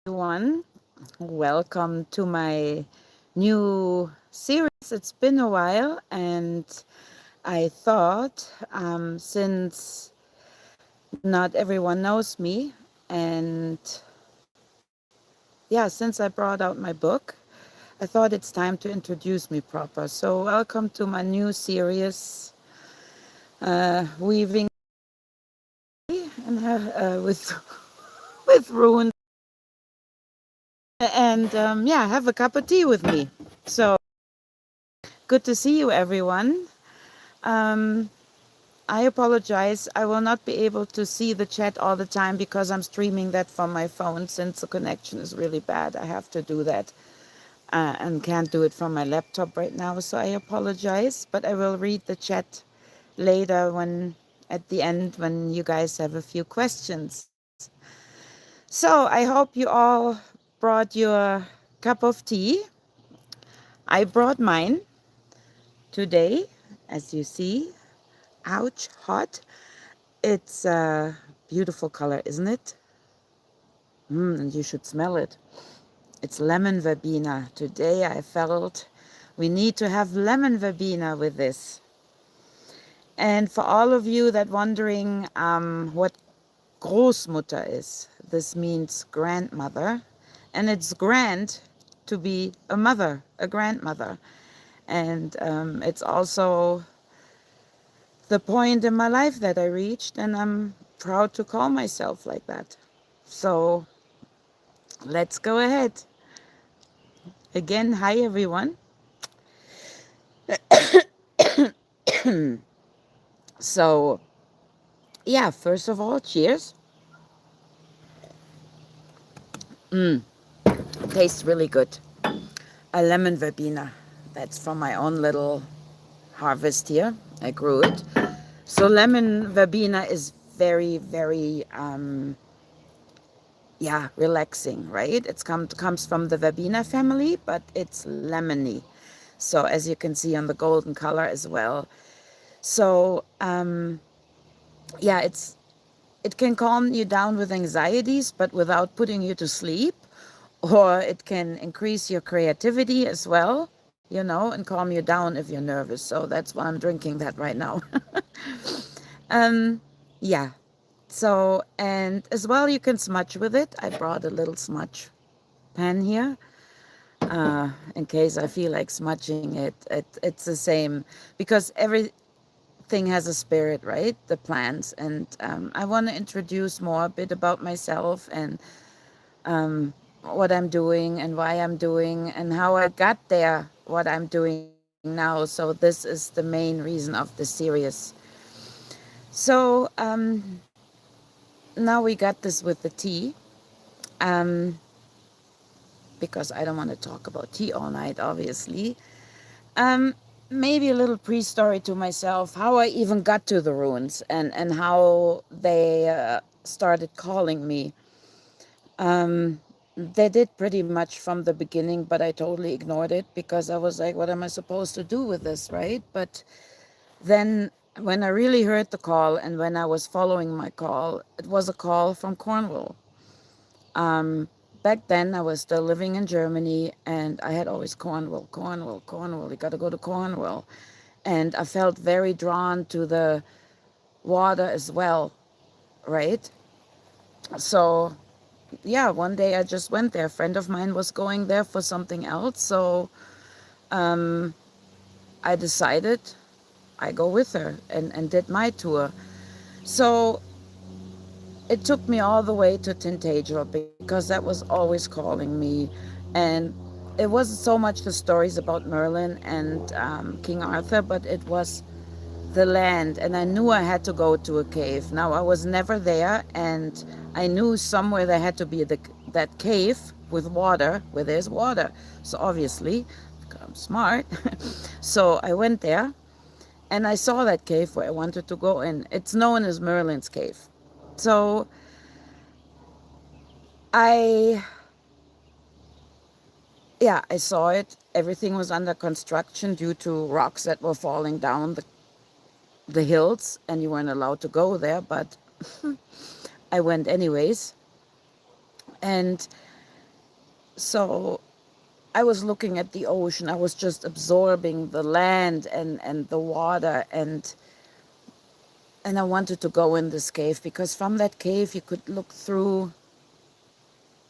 everyone. Welcome to my new series. It's been a while, and I thought since not everyone knows me, and yeah, since I brought out my book, I thought it's time to introduce me proper. So, welcome to my new series, Weaving and with with Rune, and yeah, have a cup of tea with me. So. Good to see you, everyone. Um, I apologize. I will not be able to see the chat all the time because I'm streaming that from my phone since the connection is really bad. I have to do that and can't do it from my laptop right now. So I apologize, but I will read the chat later at the end when you guys have a few questions. So I hope you all brought your cup of tea. I brought mine today, as you see. Ouch, hot. It's a beautiful color, isn't it? And you should smell it. It's lemon verbena. Today I felt we need to have lemon verbena with this. And for all of you that wondering what Großmutter is, this means grandmother. And it's grand to be a mother, a grandmother. And it's also the point in my life that I reached, and I'm proud to call myself like that. So let's go ahead. Again, hi everyone. So, yeah, first of all, cheers. Tastes really good. A lemon verbena. That's from my own little harvest here. I grew it. So lemon verbena is very, very relaxing, right? It comes from the verbena family, but it's lemony. So as you can see on the golden color as well. So it can calm you down with anxieties, but without putting you to sleep. Or it can increase your creativity as well, and calm you down if you're nervous. So that's why I'm drinking that right now. Yeah. So, and as well, you can smudge with it. I brought a little smudge pen here in case I feel like smudging it. It's the same because everything has a spirit, right? The plants. And I want to introduce more a bit about myself and what I'm doing and why I'm doing and how I got there, what I'm doing now. So this is the main reason of the series. So now we got this with the tea. Um, because I don't want to talk about tea all night, obviously. Um, Maybe a little pre-story to myself, how I even got to the ruins and how they started calling me. They did pretty much from the beginning, but I totally ignored it because I was like, what am I supposed to do with this, right? But then when I really heard the call and when I was following my call, it was a call from Cornwall. Back then, I was still living in Germany, and I had always Cornwall, Cornwall, Cornwall. You got to go to Cornwall. And I felt very drawn to the water as well, right? So, yeah, one day I just went there. A friend of mine was going there for something else. So I decided I go with her and did my tour. So it took me all the way to Tintagel because that was always calling me. And it wasn't so much the stories about Merlin and King Arthur, but it was the land. And I knew I had to go to a cave. Now, I was never there, and I knew somewhere there had to be that cave with water, where there's water. So obviously, I'm smart. So I went there, and I saw that cave where I wanted to go in. It's known as Merlin's cave. So I I saw it. Everything was under construction due to rocks that were falling down the hills, and you weren't allowed to go there, but I went anyways. And So I was looking at the ocean. I was just absorbing the land and the water, and I wanted to go in this cave because from that cave you could look through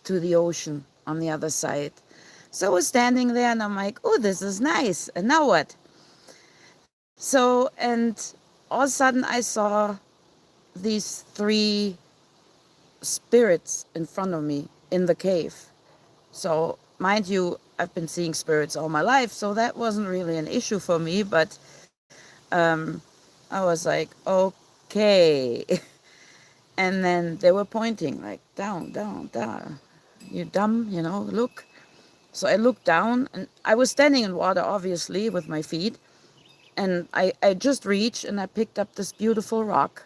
to the ocean on the other side. So I was standing there and I'm like, oh, this is nice. And now what? So, and all of a sudden I saw these three spirits in front of me in the cave. So, mind you, I've been seeing spirits all my life, so that wasn't really an issue for me, but um, I was like, okay. And then they were pointing like, down, down, down. You dumb, look. So I looked down, and I was standing in water, obviously, with my feet. And I just reached and I picked up this beautiful rock.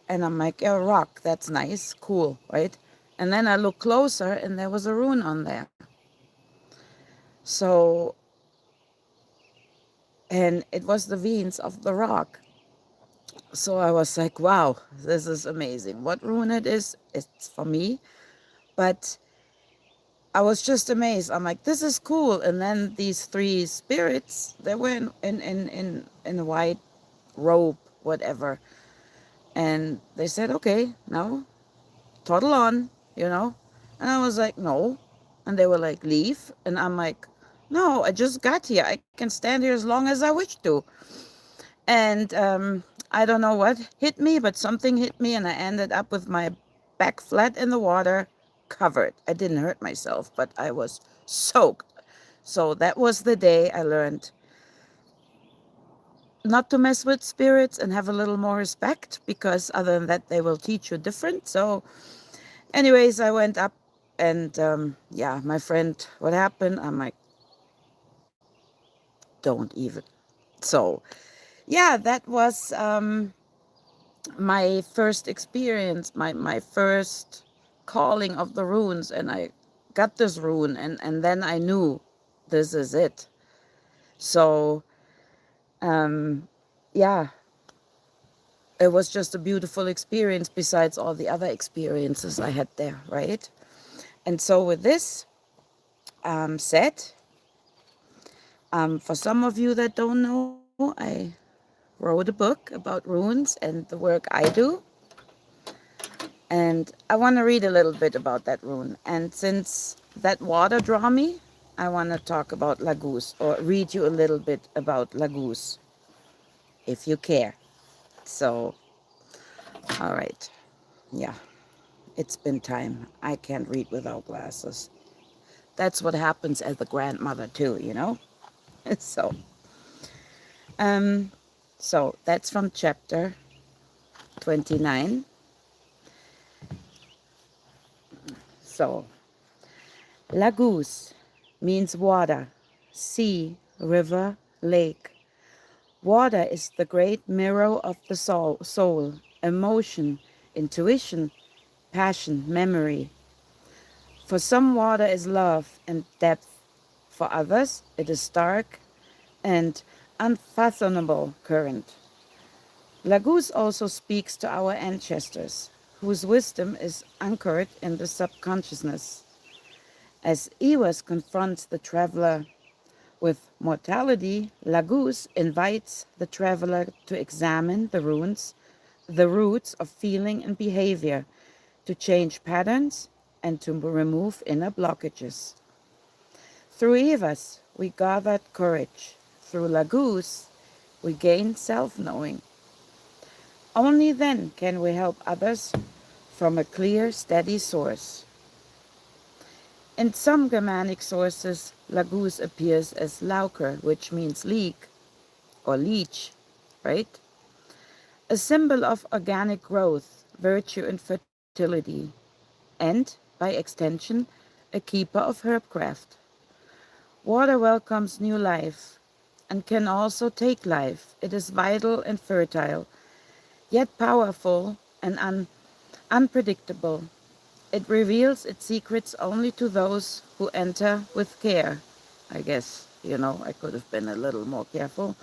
And I'm like, yeah, rock, that's nice, cool, right? And then I looked closer and there was a rune on there. So, and it was the veins of the rock. So I was like, wow, this is amazing. What rune it is, it's for me. But I was just amazed. I'm like, this is cool. And then these three spirits, they were in a white robe, whatever. And they said, okay, now toddle on, And I was like, no. And they were like, leave. And I'm like, no, I just got here. I can stand here as long as I wish to. And I don't know what hit me, but something hit me. And I ended up with my back flat in the water, covered. I didn't hurt myself, but I was soaked. So that was the day I learned not to mess with spirits and have a little more respect, because other than that, they will teach you different. So anyways, I went up and yeah, my friend, what happened? I'm like, don't even. So yeah, that was my first experience, my first calling of the runes. And I got this rune, and then I knew this is it. So yeah, it was just a beautiful experience besides all the other experiences I had there, right? And so with this said, for some of you that don't know, I wrote a book about runes and the work I do. And I want to read a little bit about that rune. And since that water draw me, I want to talk about Laguz, or read you a little bit about Laguz, if you care. So, all right. Yeah, it's been time. I can't read without glasses. That's what happens as a grandmother too. So, um, so that's from chapter 29. So, Laguz means water, sea, river, lake. Water is the great mirror of the soul, emotion, intuition, passion, memory. For some, water is love and depth. For others, it is dark and unfathomable current. Laguz also speaks to our ancestors, whose wisdom is anchored in the subconsciousness. As Ewas confronts the traveler with mortality, Laguz invites the traveler to examine the roots of feeling and behavior, to change patterns and to remove inner blockages. Through Ewas, we gathered courage. Through Laguz, we gain self-knowing. Only then can we help others from a clear, steady source. In some Germanic sources, Laguz appears as Lauker, which means leak or leech, right? A symbol of organic growth, virtue, and fertility, and, by extension, a keeper of herbcraft. Water welcomes new life and can also take life. It is vital and fertile, yet powerful and unpredictable. It reveals its secrets only to those who enter with care. I guess, I could have been a little more careful.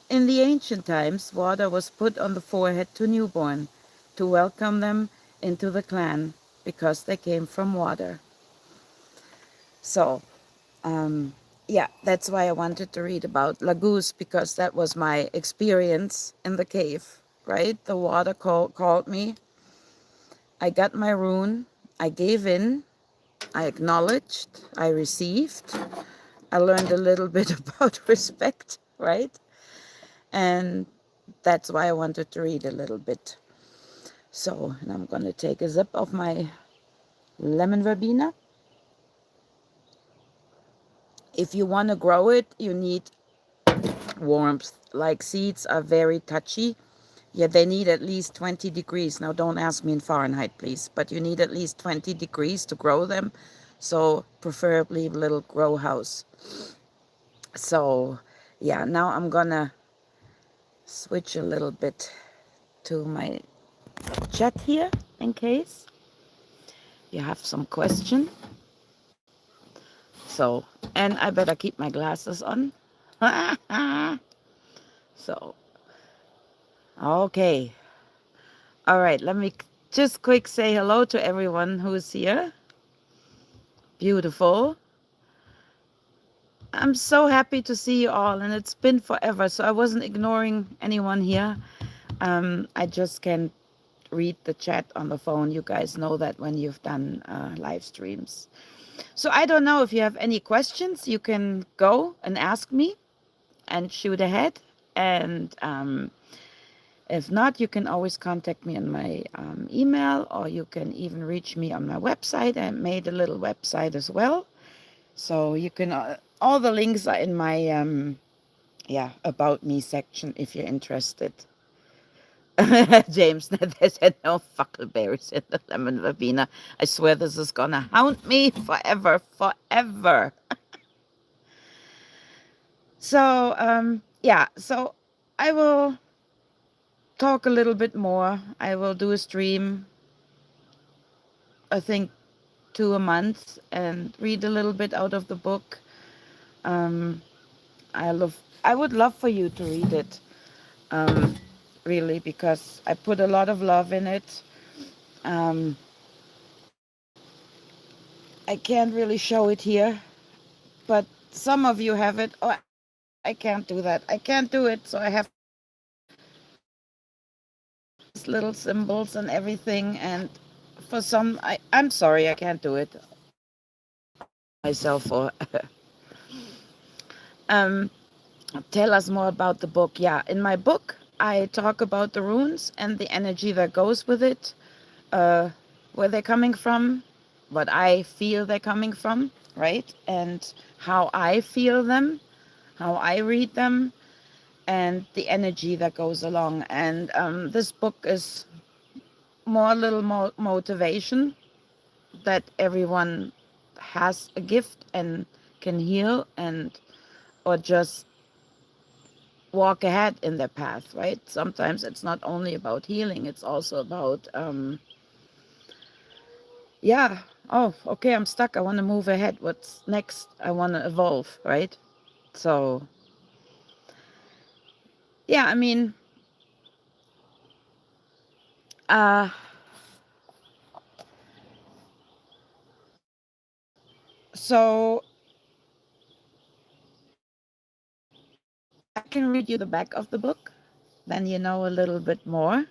In the ancient times, water was put on the forehead to newborn to welcome them into the clan, because they came from water. So, yeah, that's why I wanted to read about Laguz, because that was my experience in the cave, right? The water called me. I got my rune. I gave in. I acknowledged. I received. I learned a little bit about respect, right? And that's why I wanted to read a little bit. So, and I'm going to take a sip of my lemon verbena. If you want to grow it, you need warmth. Like seeds are very touchy. Yeah, they need at least 20 degrees. Now, don't ask me in Fahrenheit, please, but you need at least 20 degrees to grow them. So, preferably a little grow house. So, yeah, now I'm gonna switch a little bit to my chat here in case you have some question. So, and I better keep my glasses on. So, okay. All right, let me just quick say hello to everyone who's here. Beautiful. I'm so happy to see you all, and it's been forever, so I wasn't ignoring anyone here. I just can't read the chat on the phone. You guys know that when you've done live streams. So I don't know if you have any questions. You can go and ask me and shoot ahead. And if not, you can always contact me on my email, or you can even reach me on my website. I made a little website as well. So you can, all the links are in my, about me section if you're interested. James, they said no fuckleberries in the lemon verbena. I swear this is gonna haunt me forever, forever. So, so I will talk a little bit more. I will do a stream, I think 2 a month, and read a little bit out of the book. Um, I would love for you to read it, really, because I put a lot of love in it. Um, I can't really show it here, but some of you have it. Oh, I can't do that. I can't do it, so I have these little symbols and everything. And for some, I'm sorry, I can't do it myself. For um, tell us more about the book. Yeah, in my book, I talk about the runes and the energy that goes with it, where they're coming from, what I feel they're coming from, right? And how I feel them, how I read them, and the energy that goes along. And this book is more a little more motivation that everyone has a gift and can heal, and or just walk ahead in their path, right? Sometimes it's not only about healing, it's also about oh, okay, I'm stuck, I want to move ahead, what's next, I want to evolve, right? So yeah, I mean, uh so I can read you the back of the book, then you know a little bit more.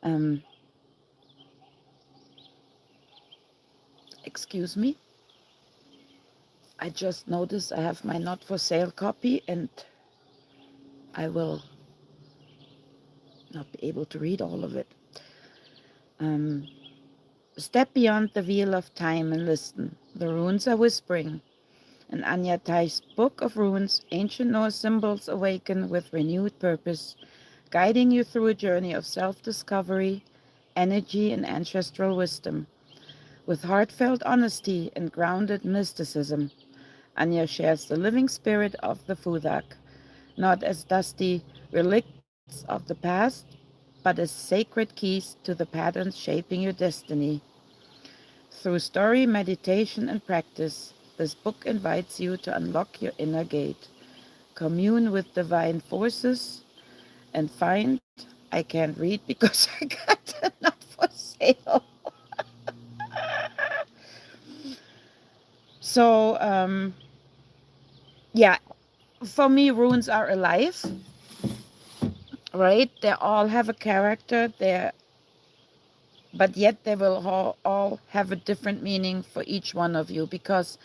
um Excuse me, I just noticed I have my not for sale copy, and I will not be able to read all of it. Step beyond the wheel of time and listen. The runes are whispering. In Anja Teich's Book of Runes, ancient Norse symbols awaken with renewed purpose, guiding you through a journey of self-discovery, energy, and ancestral wisdom. With heartfelt honesty and grounded mysticism, Anja shares the living spirit of the Futhak, not as dusty relicts of the past, but as sacred keys to the patterns shaping your destiny. Through story, meditation, and practice, this book invites you to unlock your inner gate, commune with divine forces, and find I can't read because I got it not for sale. So, yeah, for me, runes are alive, right? They all have a character. But yet they will all have a different meaning for each one of you, because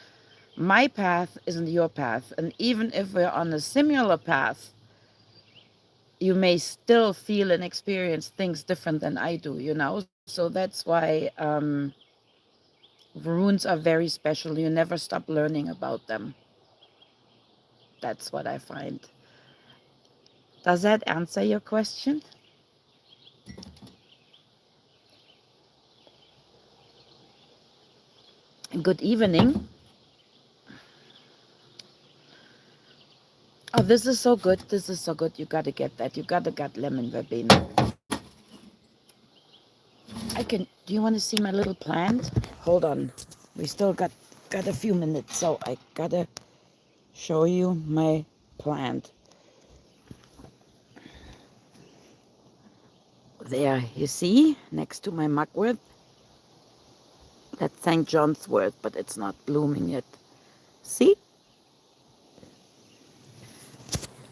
my path isn't your path. And even if we're on a similar path, you may still feel and experience things different than I do, you know? So that's why runes are very special. You never stop learning about them. That's what I find. Does that answer your question? Good evening. Oh, this is so good. This is so good. You gotta get that. You gotta get lemon verbena. Do you want to see my little plant? Hold on. We still got a few minutes, so I gotta show you my plant. There, you see, next to my mugwort. That's St. John's wort, but it's not blooming yet. See?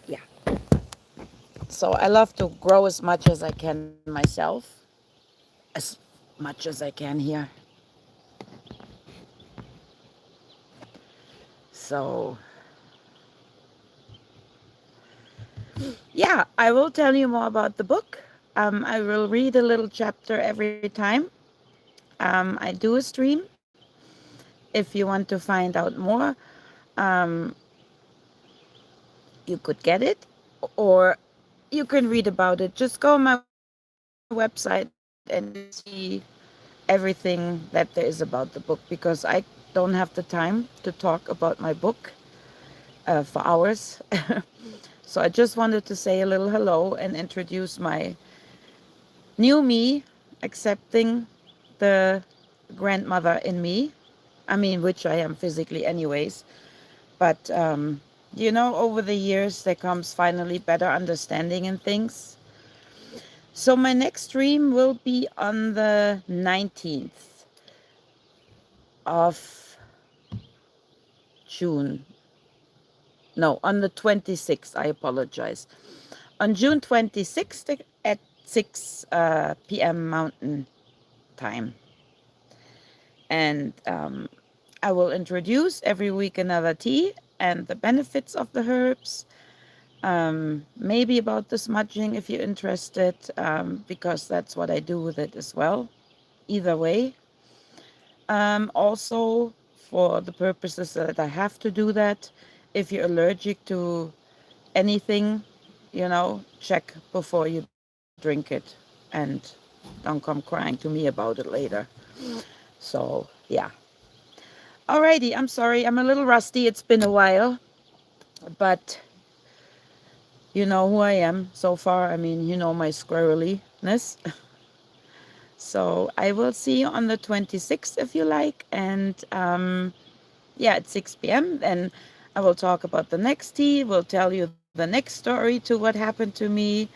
Yeah. So I love to grow as much as I can myself. As much as I can here. So, yeah, I will tell you more about the book. I will read a little chapter every time. I do a stream. If you want to find out more, um, you could get it, or you can read about it. Just go on my website and you will see everything that there is about the book, because I don't have the time to talk about my book for hours. So I just wanted to say a little hello and introduce my new me, accepting the grandmother in me. I mean, which I am physically anyways. But, you know, over the years, there comes finally better understanding in things. So my next stream will be on the 19th of June. No, on the 26th, I apologize. On June 26th at 6 p.m. Mountain Time. And I will introduce every week another tea and the benefits of the herbs. Maybe about the smudging if you're interested, because that's what I do with it as well. Either way. Also, for the purposes that I have to do that, if you're allergic to anything, you know, check before you drink it and don't come crying to me about it later. So, yeah. Alrighty, I'm sorry, I'm a little rusty. It's been a while, but you know who I am so far. I mean, you know my squirreliness. So I will see you on the 26th if you like. And yeah, at 6 p.m. Then I will talk about the next tea. We'll tell you the next story to what happened to me.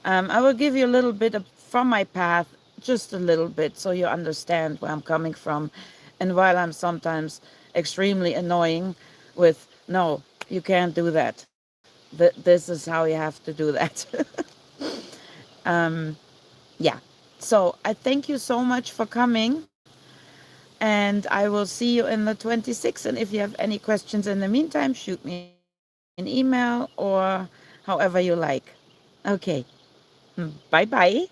I will give you a little bit from my path, just a little bit, so you understand where I'm coming from. And while I'm sometimes extremely annoying with, no, you can't do that. This is how you have to do that. um, yeah. So I thank you so much for coming. And I will see you in the 26th. And if you have any questions in the meantime, shoot me an email or however you like. Okay. Bye bye.